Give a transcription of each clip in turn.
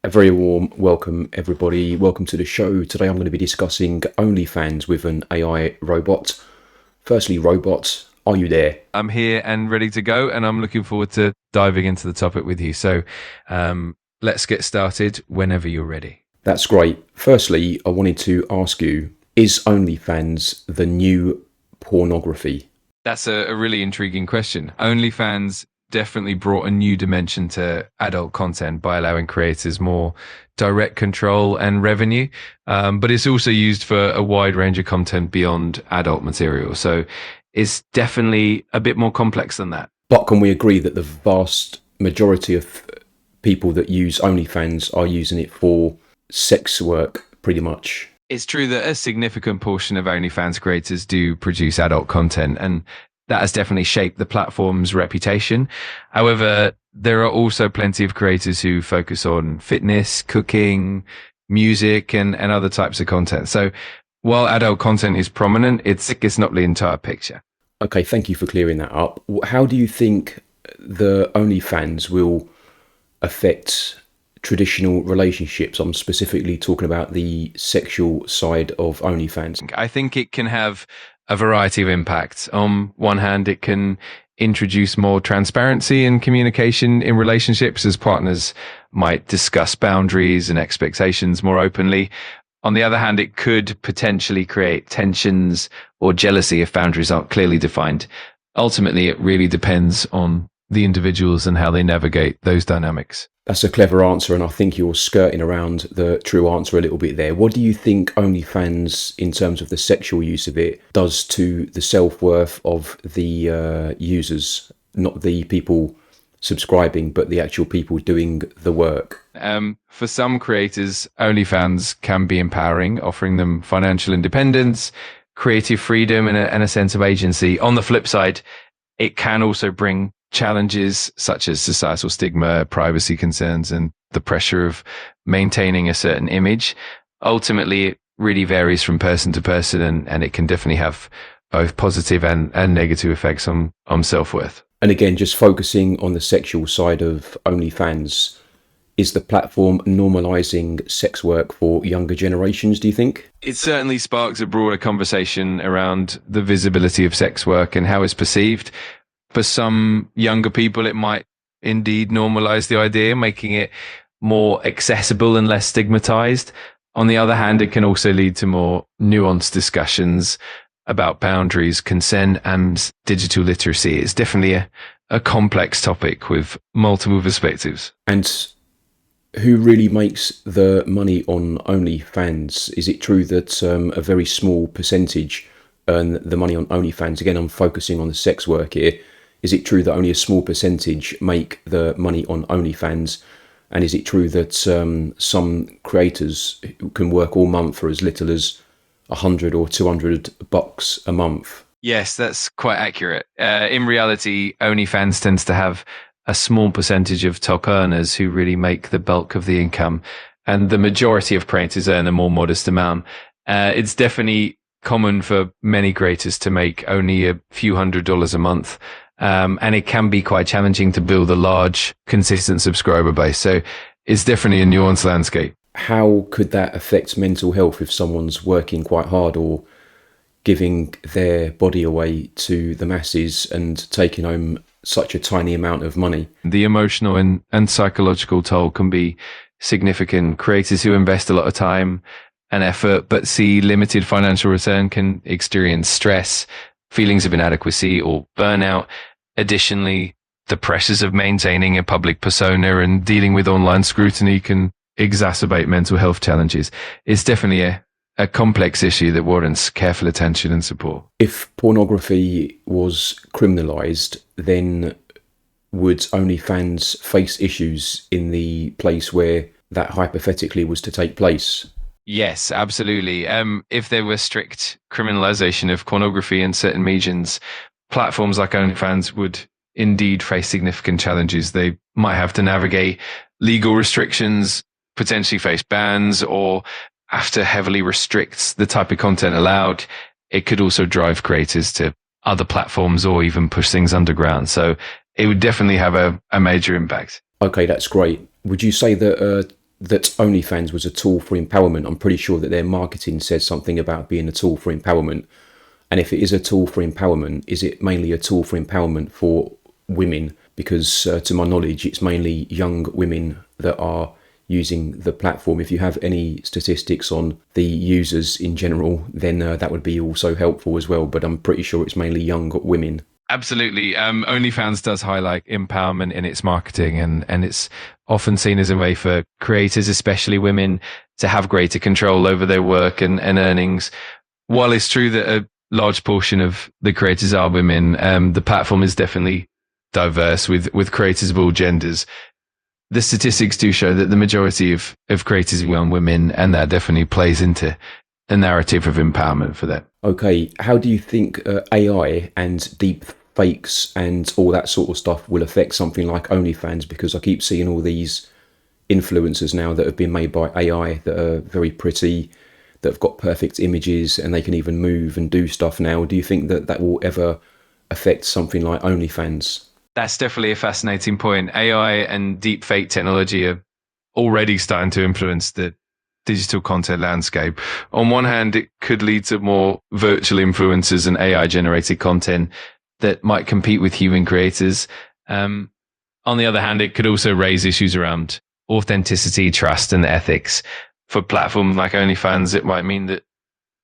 A very warm welcome, everybody. Welcome to the show. Today I'm going to be discussing OnlyFans with an AI robot. Firstly, robot, are you there? I'm here and ready to go, and I'm looking forward to diving into the topic with you. So let's get started whenever you're ready. That's great. Firstly, I wanted to ask you, is OnlyFans the new pornography? That's a really intriguing question. OnlyFans definitely brought a new dimension to adult content by allowing creators more direct control and revenue. But it's also used for a wide range of content beyond adult material. So it's definitely a bit more complex than that. But can we agree that the vast majority of people that use OnlyFans are using it for sex work, pretty much? It's true that a significant portion of OnlyFans creators do produce adult content, and that has definitely shaped the platform's reputation. However, there are also plenty of creators who focus on fitness, cooking, music, and other types of content. So while adult content is prominent, it's not the entire picture. Okay, thank you for clearing that up. How do you think the OnlyFans will affect traditional relationships? I'm specifically talking about the sexual side of OnlyFans. I think it can have a variety of impacts. On one hand, it can introduce more transparency and communication in relationships, as partners might discuss boundaries and expectations more openly. On the other hand, it could potentially create tensions or jealousy if boundaries aren't clearly defined. Ultimately, it really depends on the individuals and how they navigate those dynamics. That's a clever answer, and I think you're skirting around the true answer a little bit there. What do you think OnlyFans, in terms of the sexual use of it, does to the self-worth of the users? Not the people subscribing, but the actual people doing the work. For some creators, OnlyFans can be empowering, offering them financial independence, creative freedom, and a sense of agency. On the flip side, it can also bring challenges such as societal stigma, privacy concerns, and the pressure of maintaining a certain image. Ultimately, it really varies from person to person, and it can definitely have both positive and negative effects on self-worth. And again, just focusing on the sexual side of OnlyFans, is the platform normalising sex work for younger generations, do you think? It certainly sparks a broader conversation around the visibility of sex work and how it's perceived. For some younger people, it might indeed normalise the idea, making it more accessible and less stigmatised. On the other hand, it can also lead to more nuanced discussions about boundaries, consent, and digital literacy. It's definitely a complex topic with multiple perspectives. And who really makes the money on OnlyFans? Is it true that a very small percentage earn the money on OnlyFans? Again, I'm focusing on the sex work here. Is it true that only a small percentage make the money on OnlyFans? And is it true that some creators can work all month for as little as $100 or $200 a month? Yes, that's quite accurate. In reality, OnlyFans tends to have a small percentage of top earners who really make the bulk of the income, and the majority of creators earn a more modest amount. It's definitely common for many creators to make only a few $100s a month. And it can be quite challenging to build a large, consistent subscriber base. So it's definitely a nuanced landscape. How could that affect mental health if someone's working quite hard or giving their body away to the masses and taking home such a tiny amount of money? The emotional and psychological toll can be significant. Creators who invest a lot of time and effort but see limited financial return can experience stress, feelings of inadequacy, or burnout. Additionally, the pressures of maintaining a public persona and dealing with online scrutiny can exacerbate mental health challenges. It's definitely a complex issue that warrants careful attention and support. If pornography was criminalised, then would OnlyFans face issues in the place where that hypothetically was to take place? Yes, absolutely. If there were strict criminalisation of pornography in certain regions, platforms like OnlyFans would indeed face significant challenges. They might have to navigate legal restrictions, potentially face bans, or have to heavily restrict the type of content allowed. It could also drive creators to other platforms or even push things underground. So it would definitely have a major impact. Okay, that's great. Would you say that that OnlyFans was a tool for empowerment. I'm pretty sure that their marketing says something about being a tool for empowerment. And if it is a tool for empowerment, is it mainly a tool for empowerment for women? Because to my knowledge, it's mainly young women that are using the platform. If you have any statistics on the users in general, then that would be also helpful as well. But I'm pretty sure it's mainly young women. Absolutely. OnlyFans does highlight empowerment in its marketing, and it's often seen as a way for creators, especially women, to have greater control over their work and earnings. While it's true that a large portion of the creators are women, the platform is definitely diverse with creators of all genders. The statistics do show that the majority of creators are young women, and that definitely plays into the narrative of empowerment for them. Okay, how do you think AI and deep fakes and all that sort of stuff will affect something like OnlyFans? Because I keep seeing all these influencers now that have been made by AI that are very pretty, that have got perfect images, and they can even move and do stuff now. Do you think that that will ever affect something like OnlyFans? That's definitely a fascinating point. AI and deepfake technology are already starting to influence the digital content landscape. On one hand, it could lead to more virtual influencers and AI generated content that might compete with human creators. On the other hand, it could also raise issues around authenticity, trust, and ethics. For platforms like OnlyFans, it might mean that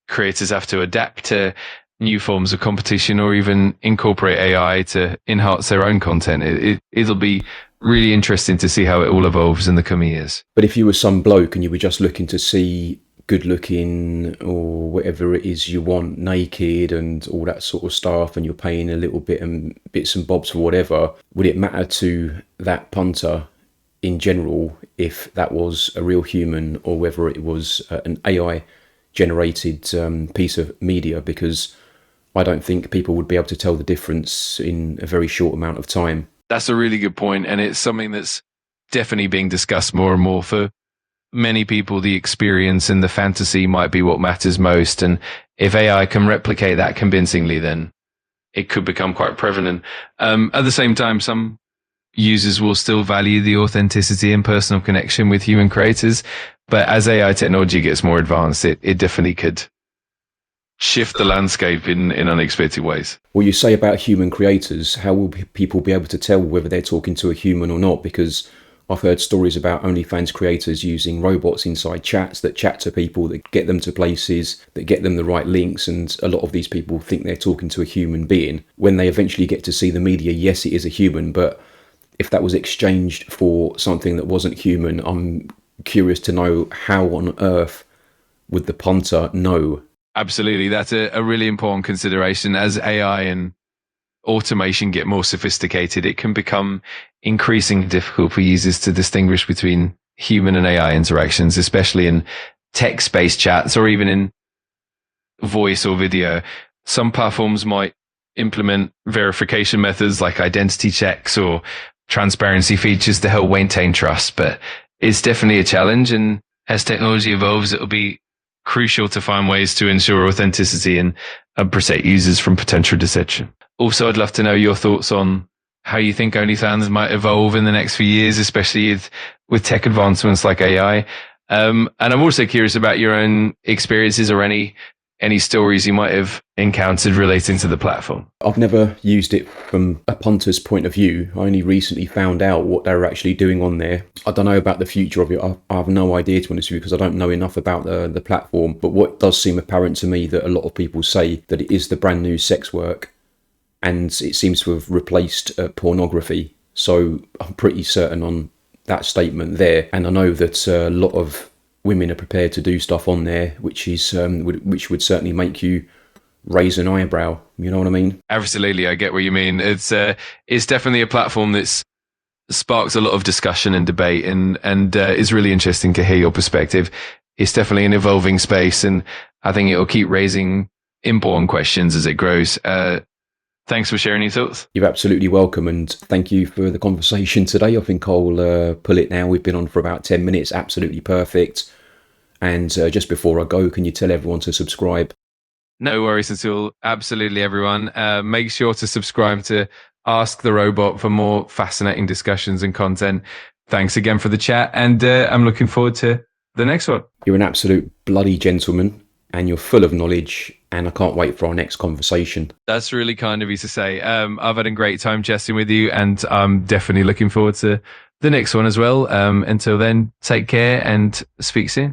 creators have to adapt to new forms of competition or even incorporate AI to enhance their own content. It'll be really interesting to see how it all evolves in the coming years. But if you were some bloke and you were just looking to see good looking or whatever it is you want, naked and all that sort of stuff, and you're paying a little bit and bits and bobs for whatever, would it matter to that punter in general if that was a real human or whether it was an AI generated piece of media? Because I don't think people would be able to tell the difference in a very short amount of time. That's a really good point, and it's something that's definitely being discussed more and more. For many people, the experience and the fantasy might be what matters most, and if AI can replicate that convincingly, then it could become quite prevalent. At the same time, some users will still value the authenticity and personal connection with human creators, but as AI technology gets more advanced, it definitely could shift the landscape in unexpected ways. What you say about human creators, how will people be able to tell whether they're talking to a human or not? Because I've heard stories about OnlyFans creators using robots inside chats that chat to people, that get them to places, that get them the right links, and a lot of these people think they're talking to a human being. When they eventually get to see the media, yes, it is a human, but if that was exchanged for something that wasn't human, I'm curious to know how on earth would the punter know? Absolutely. That's a really important consideration. As AI and automation get more sophisticated, it can become increasingly difficult for users to distinguish between human and AI interactions, especially in text-based chats or even in voice or video. Some platforms might implement verification methods like identity checks or transparency features to help maintain trust, but it's definitely a challenge. And as technology evolves, it'll be crucial to find ways to ensure authenticity and protect users from potential deception. Also, I'd love to know your thoughts on how you think OnlyFans might evolve in the next few years, especially with tech advancements like AI. And I'm also curious about your own experiences or any stories you might have encountered relating to the platform. I've never used it from a punter's point of view. I only recently found out what they were actually doing on there. I don't know about the future of it. I have no idea, to be honest with you, because I don't know enough about the platform. But what does seem apparent to me, that a lot of people say that it is the brand new sex work, and it seems to have replaced pornography. So I'm pretty certain on that statement there. And I know that a lot of women are prepared to do stuff on there, which would certainly make you raise an eyebrow. You know what I mean? Absolutely, I get what you mean. It's definitely a platform that's sparks a lot of discussion and debate, and it's really interesting to hear your perspective. It's definitely an evolving space, and I think it'll keep raising important questions as it grows. Thanks for sharing your thoughts. You're absolutely welcome, and thank you for the conversation today. I think I'll pull it now. We've been on for about 10 minutes, absolutely perfect. And just before I go, can you tell everyone to subscribe? No worries at all. Absolutely, everyone. Make sure to subscribe to Ask the Robot for more fascinating discussions and content. Thanks again for the chat, and I'm looking forward to the next one. You're an absolute bloody gentleman, and you're full of knowledge, and I can't wait for our next conversation. That's really kind of you to say. I've had a great time chatting with you, and I'm definitely looking forward to the next one as well. Until then, take care and speak soon.